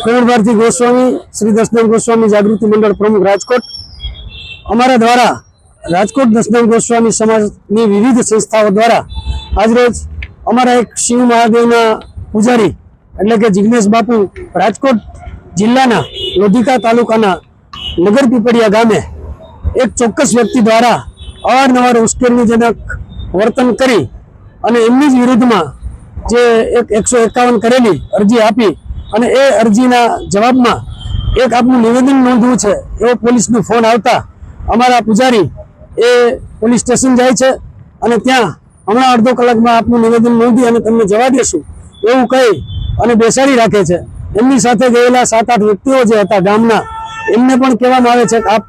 प्रवीण भारती गोस्वामी श्री दशनाम गोस्वामी जागृति मंडल प्रमुख राजकोट। अमरा द्वारा राजकोट दशनाम गोस्वामी समाजनी विविध संस्थाओं द्वारा आज रोज अमरा एक शिव महादेवना पुजारी एटले के जिग्नेश बापू राजकोट जिल्लाना लोधिका तालुकाना नगर पीपड़िया गामे एक चौक्कस व्यक्ति द्वारा अवारनवार उश्केरણીજનક वर्तन करी અને એમની જ વિરુદ્ધમાં જે એક 151 કરેલી અરજી આપી અને એ અરજીના જવાબમાં એક આપનું નિવેદન નોંધવું છે એવો પોલીસનો ફોન આવતા અમારા પૂજારી એ પોલીસ સ્ટેશન જાય છે અને ત્યાં હમણાં અડધો કલાકમાં આપનું નિવેદન નોંધી અને તમને જવા દેશું એવું કહી અને બેસાડી રાખે છે। એમની સાથે ગયેલા 7-8 વ્યક્તિઓ જે હતા ગામના એમને પણ કહેવામાં આવે છે કે આપ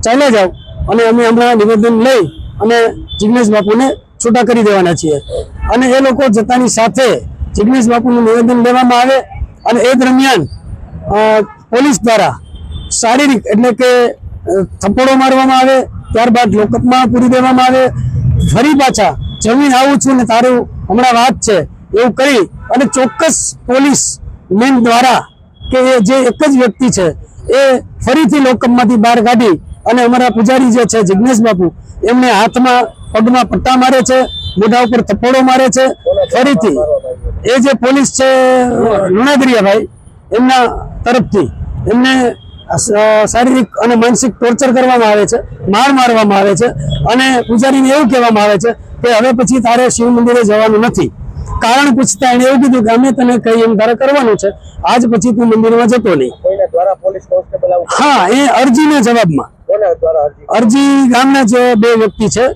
ચાલ્યા જાઓ અને અમે હમણાં નિવેદન લઈ અને જિગ્નેશ બાપુને छूटा करी देवाना छीए अने ए लोको जतानी साथे जिग्नेश बापूनुं निवेदन लेवामां आवे अने ए दरमियान पोलीस द्वारा शारीरिक एटले के थप्पड़ो मारवामां आवे त्यारबाद लोकअपमां पूरी देवामां आवे फरी पाछा जमीन आवुं छुं ने तारुं हमणां वात छे एवुं कही अने चोक्कस पोलीस मेन द्वारा के जे एक ज व्यक्ति छे ए फरीथी लोकअपमांथी बहार काढी अने अमरा पुजारी जे छे जिग्नेश बापू एमने हाथमां पगमां पट्टा मारे छे, मोढा पर थप्पड़ो मारे छे। फरीथी ए जे पोलीस छे લુણાદરિયા भाई एमना तरफथी एमने शारीरिक अने मानसिक टोर्चर करवामां आवे छे, मार मारवामां आवे छे अने पुजारीने एवुं कहेवामां आवे छे के हवे पछी तारे शिव मंदिरे जवानुं नथी। कारण पूछता एणे एवुं कीधुं के अमे तने कही एम तारे करवानुं छे, आज पछी तू मंदिरमां जतो नहीं। कोईना द्वारा पोलीस कोन्स्टेबल हाँ ए अरजीना जवाबमां अरजी गामना जे बे व्यक्ति छे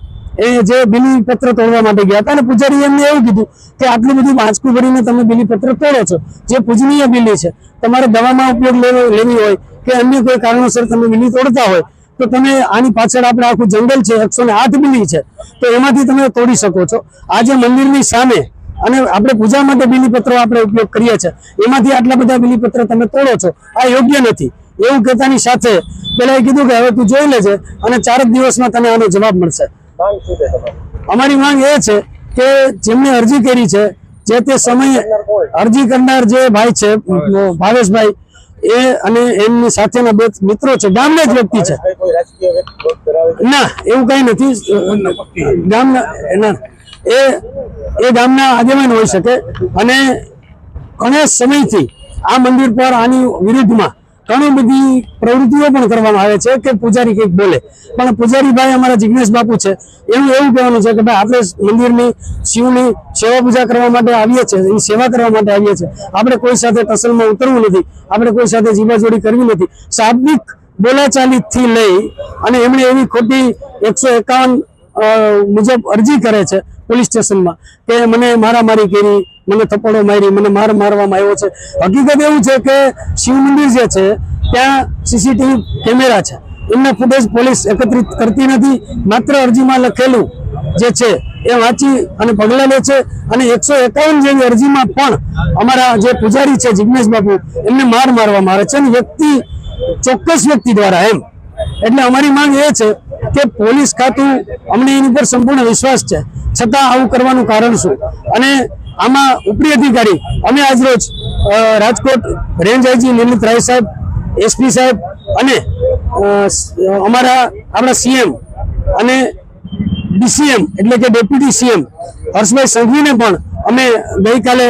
ए जे बिलीपत्र तोड़वा माटे गया था पुजारी एमने एवुं कीधुं के आटલું બધું વાંચકું ભરીને તમે बिलीपत्र तोड़ो છો જે પૂજનીય बिली છે તમારે દવામાં ઉપયોગ લેવી હોય કે અન્ય કોઈ કારણોસર તમે बिली તોડતા હોય તો તમે આની પાછળ આપણે આખું જંગલ છે 108 बिली છે તો એમાંથી તમે તોડી શકો છો। આજે મંદિરની સામે અને આપણે પૂજા માટે बिलीपત્રો આપણે ઉપયોગ કરીએ છે એમાંથી આટલા બધા बिलीपत्र તમે તોડો છો આ યોગ્ય નથી એવું કહેતાની સાથે પેલા એ કીધું કે હવે તું જોઈ લેજે અને 4 દિવસમાં તને આનો જવાબ મળશે। अमारी मांग ए छे के जेमने अरजी करी छे जे ते समय अरजी करनार जे भाई छे भावेश भाई ए अने एमनी साथेना बे मित्रों छे गामना ज व्यक्ति छे ना एवुं कई नथी गामना ना ए गामना आगेवान होई शके अने घणा समयथी आ मंदिर पर आनी विरुद्धमां घणी बधी प्रवृत्तिओ पण करवामां आवे छे के पुजारी कंईक बोले पण पुजारी भाई अमारा जिग्नेश बापू छे एवुं कहेवानुं छे के भाई आपणे मंदिरनी शिवनी सेवा पूजा करवा माटे आवीए छे ए सेवा करवा माटे आवीए छे आपणे कोई साथे तसलमां उतरवुं नथी आपणे कोई साथे जीवाजोड़ी करवी नथी। शाब्दिक बोलाचालीथी लई अने एमणे एवी खोटी 151 मुजब अरजी करे छे पोलीस स्टेशनमां के मने मारामारी करी મને થપ્પડો મારી મને માર મારવામાં આવ્યો છે। હકીકત એવું છે કે શિવ મંદિર જે છે ત્યાં સીસીટીવી કેમેરા છે એમના ફૂટેજ પોલીસ એકત્રિત કરતી નથી માત્ર અરજીમાં લખેલું જે છે એ વાંચી અને પગલાં લે છે અને 151 જેવી અરજીમાં પણ અમારા જે પૂજારી છે જિગ્નેશ બાપુ એમને માર મારવામાં આવે છે અને વ્યક્તિ ચોક્કસ વ્યક્તિ દ્વારા એમ એટલે અમારી માંગ એ છે કે પોલીસ ખાતું અમને એની પર સંપૂર્ણ વિશ્વાસ છે છતાં આવું કરવાનું કારણ શું અને आमा उपरी अधिकारी अमे आज रोज राजकोट रेंज आईजी ललित राय साहेब एसपी साहेब अने अमारा आपणा सीएम अने डीसीएम एटले के डेप्यूटी सीएम हर्षभाई संघवी ने पण अमे गई काले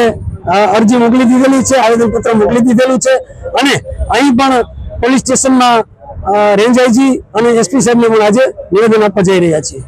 अरजी मोकली दीधेली छे आवेदनपत्र मोकली दीधेलुं छे अने अहीं पण पोलीस स्टेशन में रेंज आईजी अने एसपी साहेब ने पण आजे निवेदन आपवा जई रह्या छीए।